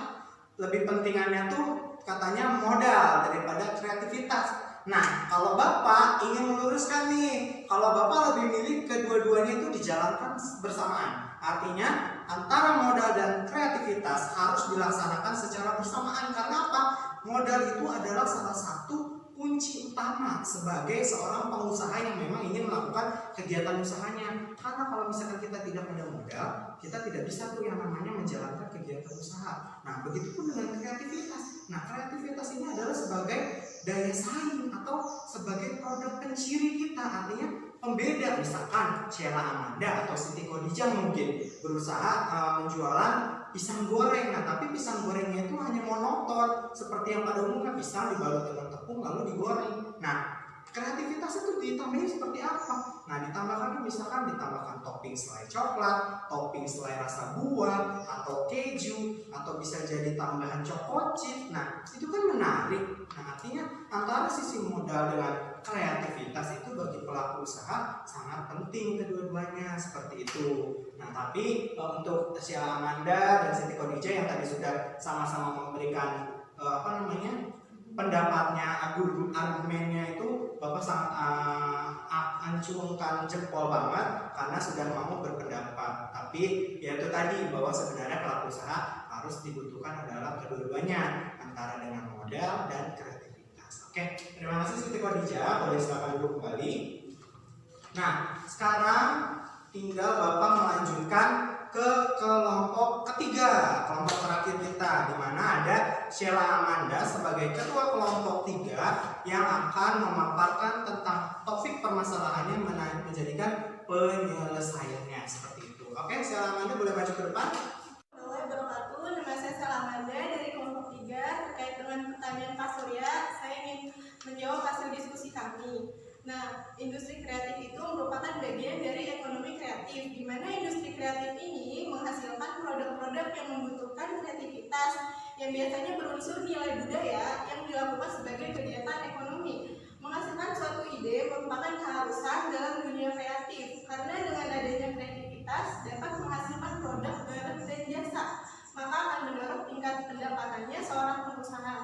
S1: lebih pentingannya tuh katanya modal daripada kreativitas. Nah, kalau Bapak ingin meluruskan nih, kalau Bapak lebih milih kedua-duanya itu dijalankan bersamaan. Artinya antara modal dan kreativitas harus dilaksanakan secara bersamaan. Karena apa? Modal itu adalah salah satu kunci utama sebagai seorang pengusaha yang memang ingin melakukan kegiatan usahanya. Karena kalau misalkan kita tidak ada modal, kita tidak bisa tuh yang namanya menjalankan kegiatan usaha. Nah, begitupun dengan kreativitas. Nah, kreativitas ini adalah sebagai daya saing atau sebagai produk penciri kita, artinya pembeda. Misalkan Sheila Amanda atau Siti Khadijah mungkin berusaha menjualan pisang goreng. Nah, tapi pisang gorengnya itu hanya monoton seperti yang pada umumnya, pisang dibalut dengan tepung lalu digoreng. Nah, kreativitas itu ditambahin seperti apa? Nah, ditambahkan misalkan ditambahkan topping selai coklat, topping selai rasa buah atau keju, atau bisa jadi tambahan choco chip. Nah, itu kan menarik. Nah, artinya antara sisi modal dengan kreativitas itu bagi pelaku usaha sangat penting kedua-duanya, seperti itu. Nah, tapi untuk Sheila Amanda dan Siti Khadijah yang tadi sudah sama-sama memberikan pendapatnya, argumennya itu Bapak sangat ancungkan jempol banget karena sudah mau berpendapat. Tapi ya itu tadi bahwa sebenarnya pelaku usaha harus dibutuhkan adalah kedua-duanya, antara dengan modal dan kreativitas. Oke, terima kasih Siti Khadijah, boleh silakan duduk kembali. Nah, sekarang tinggal Bapak melanjutkan ke kelompok ketiga, kelompok terakhir kita, di mana ada Sheila Amanda sebagai ketua kelompok 3 yang akan memaparkan tentang topik permasalahannya menjadikan penyelesaiannya, seperti itu. Oke, Sheila Amanda boleh maju ke depan.
S2: Assalamualaikum warahmatullahi wabarakatuh. Nama saya Sheila Amanda dari kelompok 3. Terkait dengan pertanyaan Pak Surya, saya ingin menjawab hasil diskusi kami. Nah, industri kreatif itu merupakan bagian dari ekonomi kreatif, di mana industri kreatif ini menghasilkan produk-produk yang membutuhkan kreativitas yang biasanya berunsur nilai budaya yang dilakukan sebagai kegiatan ekonomi. Menghasilkan suatu ide merupakan keharusan dalam dunia kreatif, karena dengan adanya kreativitas dapat menghasilkan produk, barang, dan jasa, maka akan mendorong tingkat pendapatannya seorang pengusaha.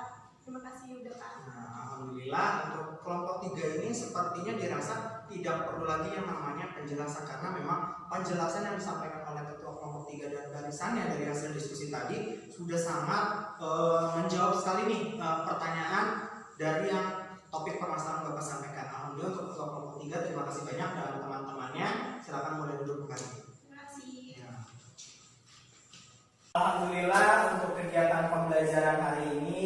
S2: Terima kasih udah Pak.
S1: Nah, alhamdulillah untuk kelompok 3 ini sepertinya dirasa tidak perlu lagi yang namanya penjelasan, karena memang penjelasan yang disampaikan oleh ketua kelompok 3 dan barisannya dari hasil diskusi tadi sudah sangat menjawab sekali nih pertanyaan dari yang topik permasalahan Bapak sampaikan. Alhamdulillah untuk ketua kelompok 3 terima kasih banyak, dan teman-temannya silakan mulai duduk kembali.
S2: Terima kasih.
S1: Ya. Alhamdulillah untuk kegiatan pembelajaran hari ini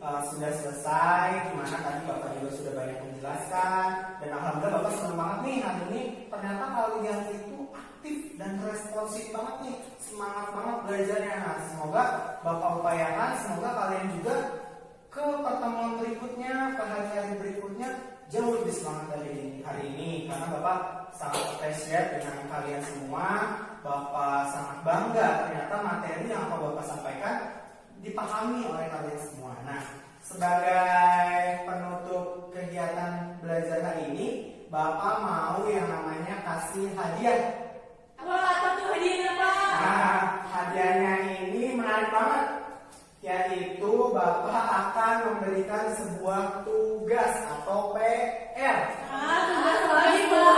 S1: sudah selesai, dimana tadi Bapak juga sudah banyak menjelaskan, dan alhamdulillah Bapak senang banget nih hari ini. Ternyata kalian itu aktif dan responsif banget nih, semangat banget belajarnya. Nah, semoga Bapak upayakan, semoga kalian juga ke pertemuan berikutnya, ke hari-hari berikutnya jauh lebih semangat dari hari ini, karena Bapak sangat appreciate dengan kalian semua. Bapak sangat bangga ternyata materi yang Bapak sampaikan dipahami oleh kalian semua. Nah, sebagai penutup kegiatan belajar hari ini, Bapak mau yang namanya kasih hadiah.
S2: Apa tuh hadiahnya Pak?
S1: Nah, hadiahnya ini menarik banget, yaitu Bapak akan memberikan sebuah tugas atau PR.
S2: Tugas lagi Pak.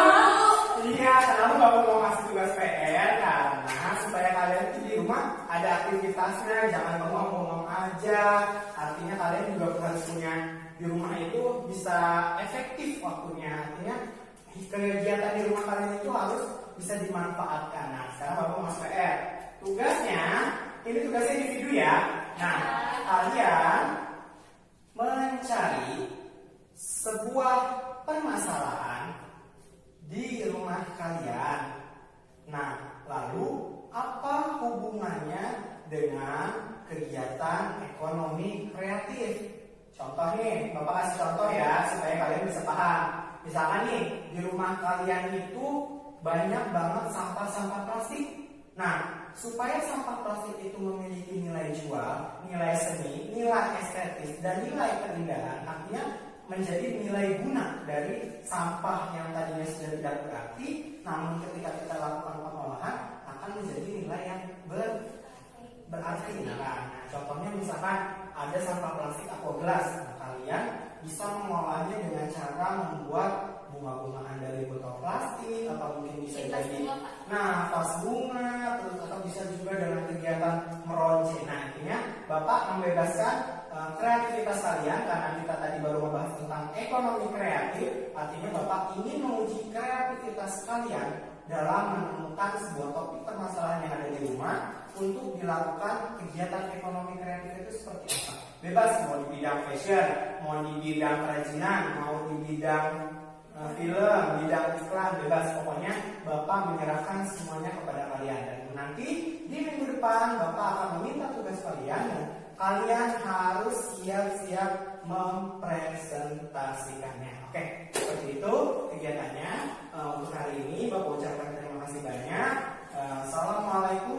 S1: Iya, kenapa Bapak mau kasih tugas PR? Karena supaya kalian itu di rumah ada aktivitasnya, jangan bengong-bengong aja. Artinya kalian juga harus punya di rumah itu bisa efektif waktunya. Artinya kegiatan di rumah kalian itu harus bisa dimanfaatkan. Nah, sekarang Bapak masuk PR. Tugasnya, ini tugasnya individu ya. Nah, kalian mencari sebuah permasalahan di rumah kalian. Nah, lalu apa hubungannya dengan kegiatan ekonomi kreatif? Contoh nih, Bapak kasih contoh ya supaya kalian bisa paham. Misalkan nih, di rumah kalian itu banyak banget sampah-sampah plastik. Nah, supaya sampah plastik itu memiliki nilai jual, nilai seni, nilai estetis, dan nilai keindahan, artinya menjadi nilai guna dari sampah yang tadinya sudah tidak berarti, namun ketika kita lakukan pengolahan akan menjadi nilai yang berarti. Nah, contohnya misalkan ada sampah plastik aquagelas, nah, kalian bisa mengolahnya dengan cara membuat bunga-bungaan dari botol plastik, atau mungkin bisa jadi vas bunga, terus atau bisa juga dengan kegiatan meronce. Nah, intinya Bapak membebaskan kreativitas kalian, karena kita tadi baru membahas tentang ekonomi kreatif. Artinya Bapak ingin menguji kreativitas kalian dalam menemukan sebuah topik permasalahan yang ada di rumah untuk dilakukan kegiatan ekonomi kreatif itu seperti apa. Bebas, mau di bidang fashion, mau di bidang kerajinan, mau di bidang film, bidang iklan, bebas. Pokoknya Bapak menyerahkan semuanya kepada kalian. Dan nanti di minggu depan Bapak akan meminta tugas kalian dan kalian harus siap-siap mempresentasikannya. Oke, seperti itu kegiatannya. Untuk hari ini Bapak ucapkan terima kasih banyak. Assalamualaikum